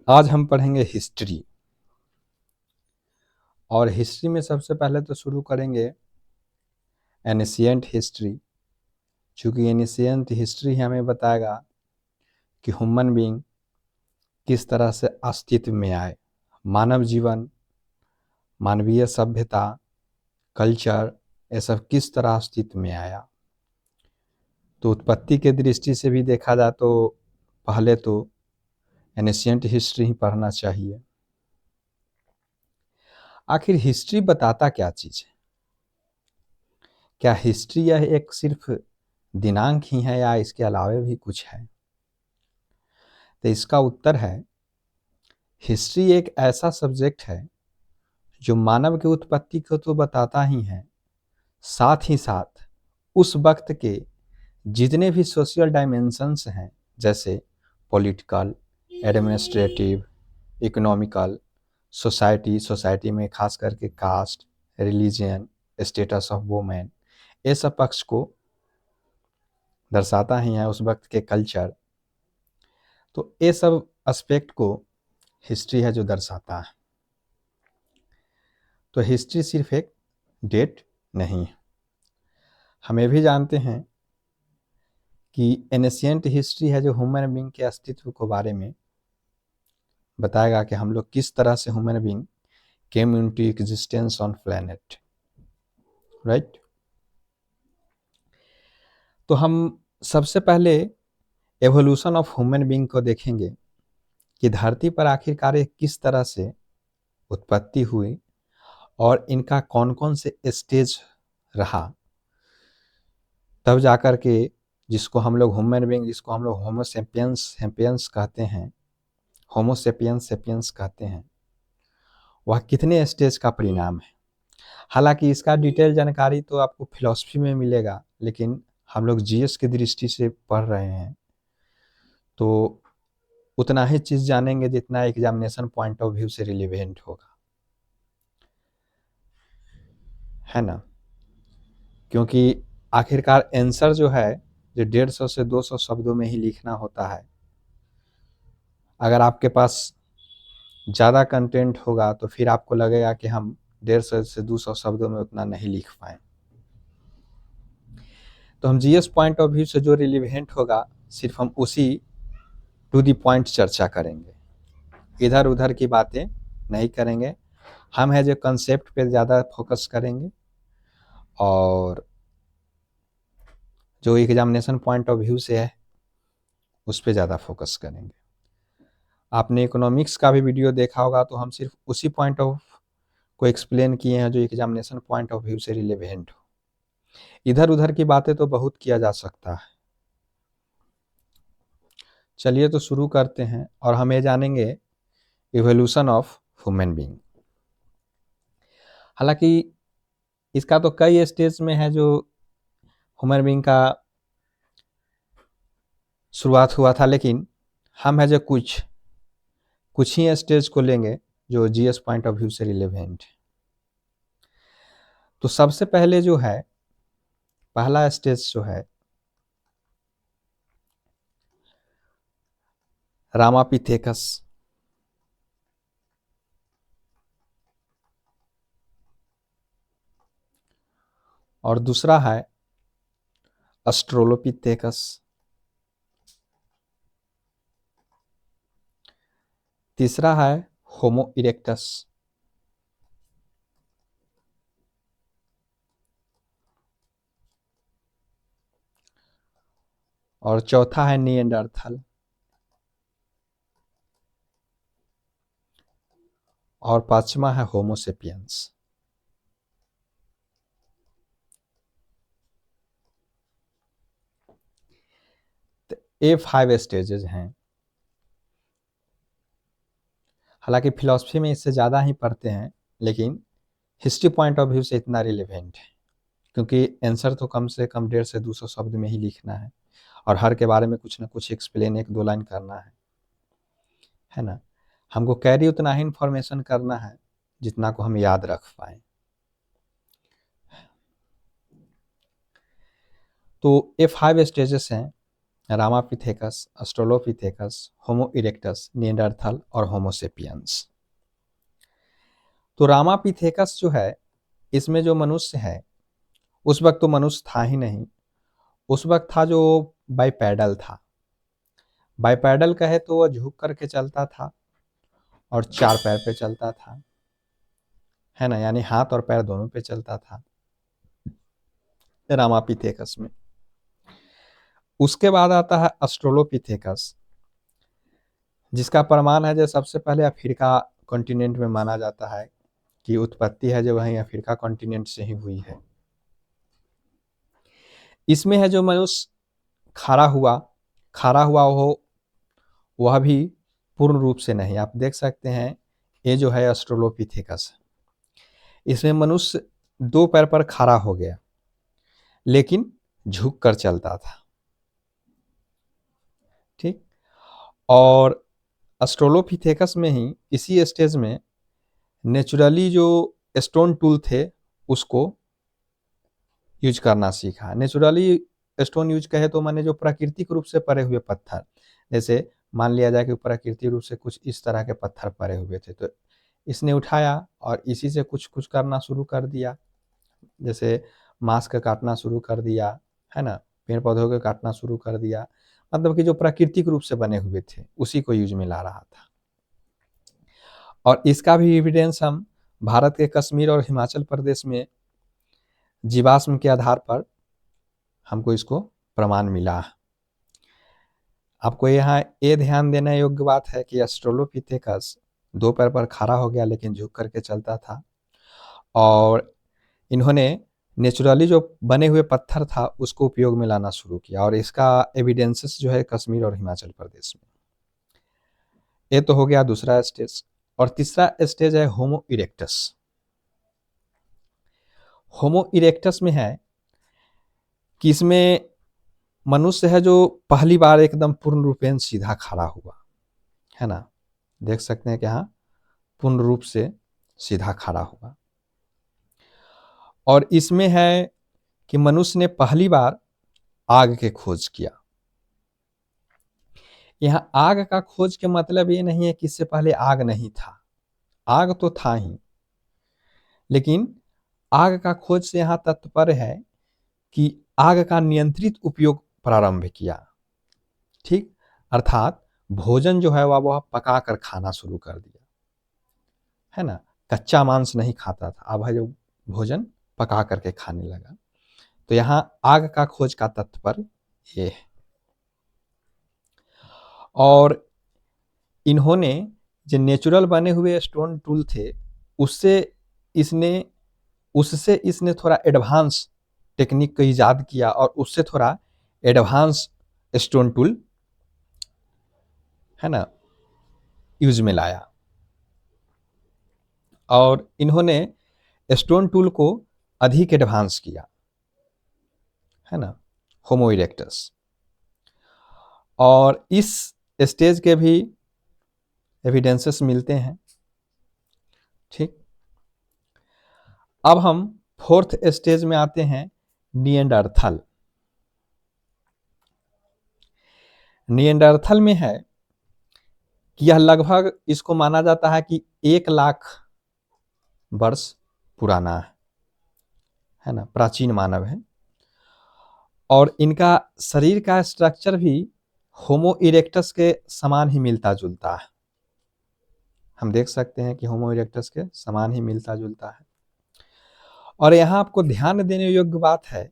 आज हम पढ़ेंगे हिस्ट्री। और हिस्ट्री में सबसे पहले तो शुरू करेंगे एनिशिएंट हिस्ट्री। चूँकि एनिशिएंट हिस्ट्री हमें बताएगा कि ह्यूमन बीइंग किस तरह से अस्तित्व में आए, मानव जीवन, मानवीय सभ्यता, कल्चर, ये सब किस तरह अस्तित्व में आया। तो उत्पत्ति के दृष्टि से भी देखा जाए तो पहले तो एनिशिएंट हिस्ट्री ही पढ़ना चाहिए। आखिर हिस्ट्री बताता क्या चीज़ है? क्या हिस्ट्री यह एक सिर्फ दिनांक ही है या इसके अलावा भी कुछ है? तो इसका उत्तर है, हिस्ट्री एक ऐसा सब्जेक्ट है जो मानव की उत्पत्ति को तो बताता ही है, साथ ही साथ उस वक्त के जितने भी सोशल डायमेंशंस हैं, जैसे पॉलिटिकल, एडमिनिस्ट्रेटिव, इकोनॉमिकल, सोसाइटी में खास करके caste, religion, status of women, ये सब पक्ष को दर्शाता ही है, उस वक्त के कल्चर। तो ये सब एस्पेक्ट को हिस्ट्री है जो दर्शाता है। तो हिस्ट्री सिर्फ एक डेट नहीं है। हम ये भी जानते हैं कि एनिशिएंट हिस्ट्री है जो ह्यूमन बीइंग के अस्तित्व के बारे में बताएगा कि हम लोग किस तरह से human being came into existence on planet, right. तो हम सबसे पहले एवोल्यूशन ऑफ ह्यूमन बीइंग को देखेंगे कि धरती पर आखिरकार ये किस तरह से उत्पत्ति हुई और इनका कौन कौन से स्टेज रहा, तब जाकर के जिसको हम लोग ह्यूमन बीइंग, जिसको हम लोग होमो सेपियंस कहते हैं, होमो सेपियंस कहते हैं, वह कितने स्टेज का परिणाम है। हालांकि इसका डिटेल जानकारी तो आपको फिलॉसफी में मिलेगा, लेकिन हम लोग जीएस की दृष्टि से पढ़ रहे हैं तो उतना ही चीज़ जानेंगे जितना एग्जामिनेशन पॉइंट ऑफ व्यू से रिलेवेंट होगा, है ना। क्योंकि आखिरकार आंसर जो है जो 150 से 200 शब्दों में ही लिखना होता है। अगर आपके पास ज़्यादा कंटेंट होगा तो फिर आपको लगेगा कि हम 150 से 200 शब्दों में उतना नहीं लिख पाए। तो हम जीएस पॉइंट ऑफ व्यू से जो रिलेवेंट होगा सिर्फ हम उसी टू दी पॉइंट चर्चा करेंगे, इधर उधर की बातें नहीं करेंगे। हम है जो कंसेप्ट पे ज़्यादा फोकस करेंगे और जो एग्जामिनेशन पॉइंट ऑफ व्यू से है उस पर ज़्यादा फोकस करेंगे। आपने इकोनॉमिक्स का भी वीडियो देखा होगा, तो हम सिर्फ उसी पॉइंट ऑफ को एक्सप्लेन किए हैं जो एग्जामिनेशन पॉइंट ऑफ व्यू से रिलेवेंट हो। इधर उधर की बातें तो बहुत किया जा सकता है। चलिए तो शुरू करते हैं और हम ये जानेंगे इवोल्यूशन ऑफ ह्यूमन बीइंग। हालांकि इसका तो कई स्टेज में है जो ह्यूमन बीइंग का शुरुआत हुआ था, लेकिन हम है जो कुछ ही स्टेज को लेंगे जो जीएस पॉइंट ऑफ व्यू से रिलेवेंट है। तो सबसे पहले जो है, पहला स्टेज जो है रामापिथेकस, और दूसरा है ऑस्ट्रोलोपिथेकस, तीसरा है होमो इरेक्टस, और चौथा है निएंडरथल, और पांचवा है होमो सेपियंस। तो ये 5 स्टेजेस हैं। हालांकि फिलॉसफी में इससे ज़्यादा ही पढ़ते हैं, लेकिन हिस्ट्री पॉइंट ऑफ व्यू से इतना रिलेवेंट है क्योंकि आंसर तो कम से कम 150 से 200 शब्द में ही लिखना है और हर के बारे में कुछ ना कुछ एक्सप्लेन 1-2 लाइन करना है ना। हमको कैरी उतना ही इंफॉर्मेशन करना है जितना को हम याद रख पाए। तो ये 5 स्टेजेस हैं रामापिथेकस, ऑस्ट्रेलोपिथेकस, होमो इरेक्टस, निएंडरथल और होमो सेपियंस। तो रामापिथेकस जो है, इसमें जो मनुष्य है, उस वक्त तो मनुष्य था ही नहीं, उस वक्त था जो बाइपैडल था। बाइपैडल कहे तो वह झुक करके चलता था और चार पैर पे चलता था, है ना, यानी हाथ और पैर दोनों पे चलता था रामापिथेकस में। उसके बाद आता है ऑस्ट्रेलोपिथेकस, जिसका प्रमाण है जो सबसे पहले अफ्रीका कॉन्टिनेंट में माना जाता है कि उत्पत्ति है जो वहीं अफ्रीका कॉन्टिनेंट से ही हुई है। इसमें है जो मनुष्य खड़ा हुआ हो, वह भी पूर्ण रूप से नहीं। आप देख सकते हैं ये जो है ऑस्ट्रेलोपिथेकस, इसमें मनुष्य दो पैर पर खड़ा हो गया लेकिन झुक कर चलता था, ठीक। और ऑस्ट्रेलोपिथेकस में ही इसी स्टेज में नेचुरली जो स्टोन टूल थे उसको यूज करना सीखा। नेचुरली स्टोन यूज कहे तो माने जो प्राकृतिक रूप से पड़े हुए पत्थर, जैसे मान लिया जाए कि प्राकृतिक रूप से कुछ इस तरह के पत्थर पड़े हुए थे, तो इसने उठाया और इसी से कुछ कुछ करना शुरू कर दिया, जैसे मांस का काटना शुरू कर दिया, है ना, पेड़ पौधों को काटना शुरू कर दिया, मतलब कि जो प्राकृतिक रूप से बने हुए थे उसी को यूज में ला रहा था। और इसका भी एविडेंस हम भारत के कश्मीर और हिमाचल प्रदेश में जीवाश्म के आधार पर हमको इसको प्रमाण मिला। आपको यहाँ ये ध्यान देना योग्य बात है कि ऑस्ट्रेलोपिथेकस दो पैर पर खड़ा हो गया लेकिन झुक करके चलता था, और इन्होंने नेचुरली जो बने हुए पत्थर था उसको उपयोग में लाना शुरू किया, और इसका एविडेंसेस जो है कश्मीर और हिमाचल प्रदेश में। ये तो हो गया दूसरा स्टेज। और तीसरा स्टेज है होमो इरेक्टस। होमो इरेक्टस में है कि इसमें मनुष्य है जो पहली बार एकदम पूर्ण रूपेण सीधा खड़ा हुआ, है ना, देख सकते हैं कि हाँ पूर्ण रूप से सीधा खड़ा हुआ। और इसमें है कि मनुष्य ने पहली बार आग के खोज किया। यहाँ आग का खोज के मतलब ये नहीं है कि इससे पहले आग नहीं था, आग तो था ही, लेकिन आग का खोज से यहाँ तात्पर्य है कि आग का नियंत्रित उपयोग प्रारंभ किया, ठीक, अर्थात भोजन जो है वह पका कर खाना शुरू कर दिया, है ना, कच्चा मांस नहीं खाता था, अब है जो भोजन पका करके खाने लगा। तो यहाँ आग का खोज का तात्पर्य ये है। और इन्होंने जो नेचुरल बने हुए स्टोन टूल थे उससे इसने उससे थोड़ा एडवांस टेक्निक को ईजाद किया और उससे थोड़ा एडवांस स्टोन टूल, है ना, यूज में लाया। और इन्होंने स्टोन टूल को अधिक एडवांस किया, है ना, होमो इरेक्टस। और इस स्टेज के भी एविडेंसेस मिलते हैं, ठीक। अब हम फोर्थ स्टेज में आते हैं, निएंडरथल। निएंडरथल में है कि यह लगभग इसको माना जाता है कि 1 लाख वर्ष पुराना है ना, प्राचीन मानव है। और इनका शरीर का स्ट्रक्चर भी होमो इरेक्टस के समान ही मिलता जुलता है। हम देख सकते हैं कि होमो इरेक्टस के समान ही मिलता जुलता है। और यहाँ आपको ध्यान देने योग्य बात है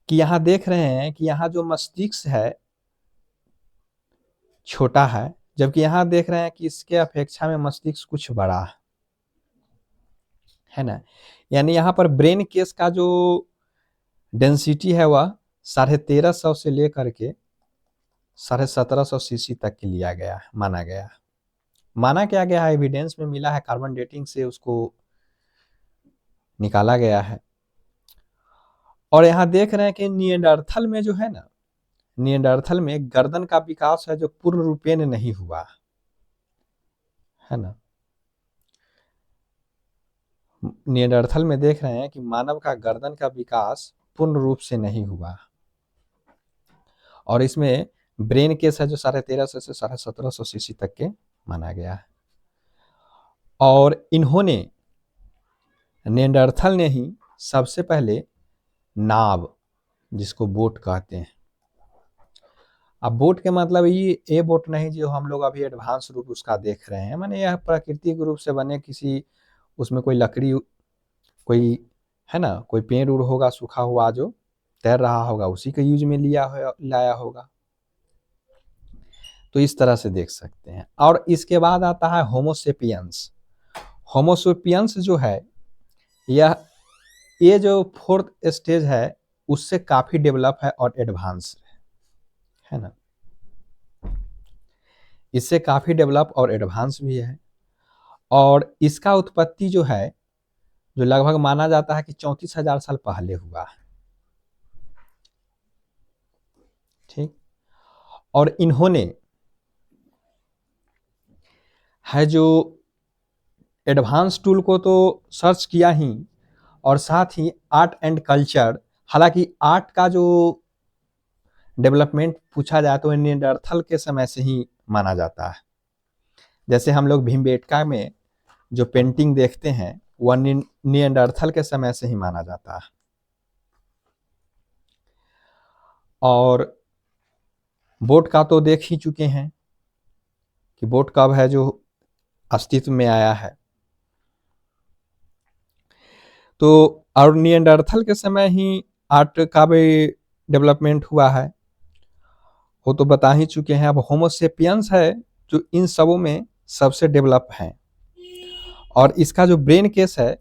कि यहाँ देख रहे हैं कि यहाँ जो मस्तिष्क है छोटा है, जबकि यहाँ देख रहे हैं कि इसके अपेक्षा में मस्तिष्क कुछ बड़ा है ना, यानी यहाँ पर ब्रेन केस का जो डेंसिटी है वह 1350 से लेकर के 1750 सीसी तक के लिया गया है, माना क्या गया है, एविडेंस में मिला है, कार्बन डेटिंग से उसको निकाला गया है। और यहाँ देख रहे हैं कि निएंडरथल में जो है ना, निएंडरथल में गर्दन का विकास है जो पूर्ण रूपेण नहीं हुआ, है ना। निएंडरथल में देख रहे हैं कि मानव का गर्दन का विकास पूर्ण रूप से नहीं हुआ। और इसमें ब्रेन केस है जो 1350 से 1750 सीसी तक के माना गया है। और इन्होंने नेंडरथल ने ही सबसे पहले नाव, जिसको बोट कहते हैं, अब बोट के मतलब ये बोट नहीं जो हम लोग अभी एडवांस रूप उसका देख रहे हैं, माने यह प्राकृतिक रूप से बने किसी, उसमें कोई लकड़ी, कोई है ना, कोई पेड़ उड़ होगा सूखा हुआ जो तैर रहा होगा, उसी के यूज में लाया होगा। तो इस तरह से देख सकते हैं। और इसके बाद आता है होमोसेपियंस। होमोसेपियंस जो है ये जो फोर्थ स्टेज है उससे काफी डेवलप है और एडवांस है ना, इससे काफी डेवलप और एडवांस भी है। और इसका उत्पत्ति जो है, जो लगभग माना जाता है कि 34,000 साल पहले हुआ है। ठीक। और इन्होंने है जो एडवांस टूल को तो सर्च किया ही, और साथ ही आर्ट एंड कल्चर, हालांकि आर्ट का जो डेवलपमेंट पूछा जाए तो निएंडरथल के समय से ही माना जाता है। जैसे हम लोग भीमबेटका में जो पेंटिंग देखते हैं वह निएंडरथल के समय से ही माना जाता है। और बोट का तो देख ही चुके हैं कि बोट कब है जो अस्तित्व में आया है। तो और निएंडरथल के समय ही आर्ट का भी डेवलपमेंट हुआ है, वो तो बता ही चुके हैं। अब होमोसेपियंस है जो इन सबों में सबसे डेवलप है, और इसका जो ब्रेन केस है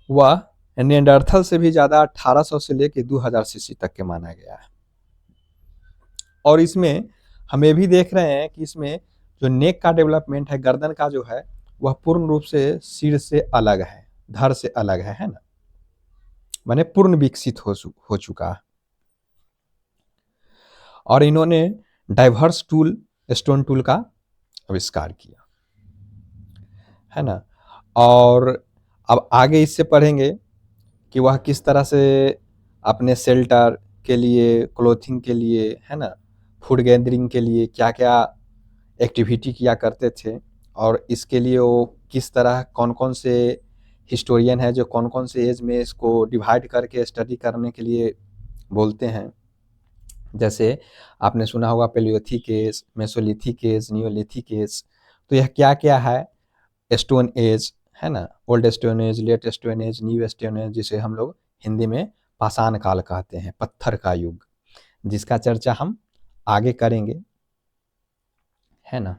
वह निएंडरथल से भी ज़्यादा 1800 से लेकर 2000 सीसी तक के माना गया है। और इसमें हम ये भी देख रहे हैं कि इसमें जो नेक का डेवलपमेंट है, गर्दन का जो है, वह पूर्ण रूप से सिर से अलग है, धड़ से अलग है ना, माने पूर्ण विकसित हो चुका है। और इन्होंने डाइवर्स टूल, स्टोन टूल का आविष्कार किया है ना। और अब आगे इससे पढ़ेंगे कि वह किस तरह से अपने शेल्टर के लिए, क्लोथिंग के लिए, है ना, फूड गैदरिंग के लिए क्या क्या एक्टिविटी किया करते थे, और इसके लिए वो किस तरह, कौन कौन से हिस्टोरियन है जो कौन कौन से एज में इसको डिवाइड करके स्टडी करने के लिए बोलते हैं। जैसे आपने सुना होगा palaeolithic age, mesolithic age, neolithic age. तो यह क्या क्या है, स्टोन एज है ना, old stone age, late stone age, new stone age, जिसे हम लोग हिंदी में पाषाण काल कहते हैं, पत्थर का युग, जिसका चर्चा हम आगे करेंगे, है ना।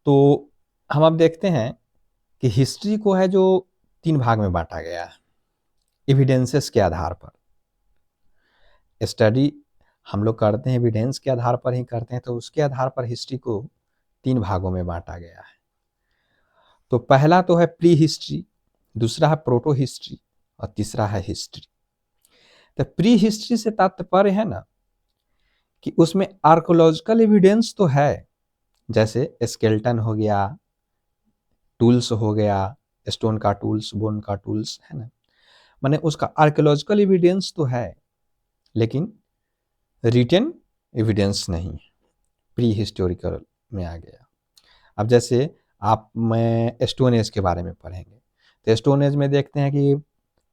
तो हम अब देखते हैं कि हिस्ट्री को है जो 3 भाग में बांटा गया है एविडेंसेस के आधार पर। स्टडी हम लोग करते हैं एविडेंस के आधार पर ही करते हैं, तो उसके आधार पर हिस्ट्री को 3 भागों में बांटा गया है। तो पहला तो है प्री हिस्ट्री, दूसरा है प्रोटो हिस्ट्री, और तीसरा है हिस्ट्री। तो प्री हिस्ट्री से तात्पर्य है ना कि उसमें आर्कोलॉजिकल एविडेंस तो है, जैसे स्केल्टन हो गया, टूल्स हो गया, स्टोन का टूल्स, बोन का टूल्स, है ना, माने उसका आर्कोलॉजिकल एविडेंस तो है, लेकिन रिटन एविडेंस नहीं, प्री हिस्टोरिकल में आ गया। अब जैसे मैं स्टोन एज के बारे में पढ़ेंगे, तो स्टोन एज में देखते हैं कि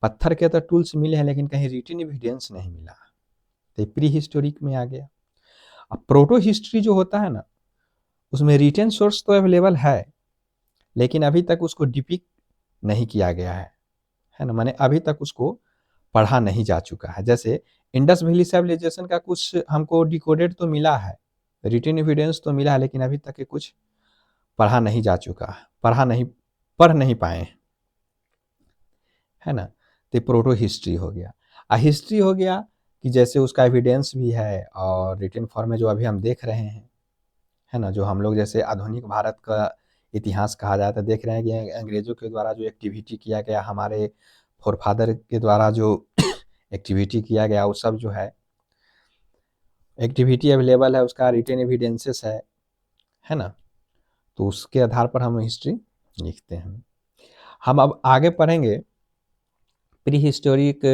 पत्थर के तो टूल्स मिले हैं, लेकिन कहीं रिटन एविडेंस नहीं मिला, तो प्री हिस्टोरिक में आ गया। अब प्रोटो हिस्ट्री जो होता है ना, उसमें रिटन सोर्स तो अवेलेबल है, लेकिन अभी तक उसको डिपिक्ट नहीं किया गया है ना, माने अभी तक उसको पढ़ा नहीं जा चुका है। जैसे इंडस वैली सिविलाइजेशन का कुछ हमको डिकोडेड तो मिला है, रिटन एविडेंस तो मिला है, लेकिन अभी तक के कुछ पढ़ा नहीं जा चुका है, पढ़ नहीं पाए, है ना। तो प्रोटो हिस्ट्री हो गया। हिस्ट्री हो गया कि जैसे उसका एविडेंस भी है और रिटन फॉर्म में जो अभी हम देख रहे हैं, है ना, जो हम लोग जैसे आधुनिक भारत का इतिहास कहा जाता है, देख रहे हैं कि अंग्रेजों के द्वारा जो एक्टिविटी किया गया, हमारे फोरफादर के द्वारा जो एक्टिविटी किया गया, वो सब जो है एक्टिविटी अवेलेबल है, उसका रिटन एविडेंसेस है ना। तो उसके आधार पर हम हिस्ट्री लिखते हैं। हम अब आगे पढ़ेंगे प्री हिस्टोरिक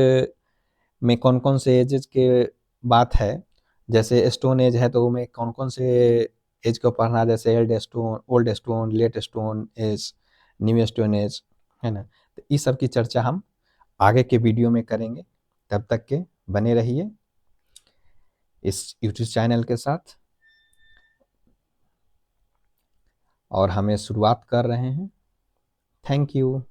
में कौन कौन से एजेस के बात है, जैसे स्टोन एज है तो उनमें कौन कौन से एज को पढ़ना, जैसे old stone, late stone age, new stone age, है ना। तो इस सब की चर्चा हम आगे के वीडियो में करेंगे। तब तक के बने रहिए इस यूट्यूब चैनल के साथ, और हमें शुरुआत कर रहे हैं। Thank you.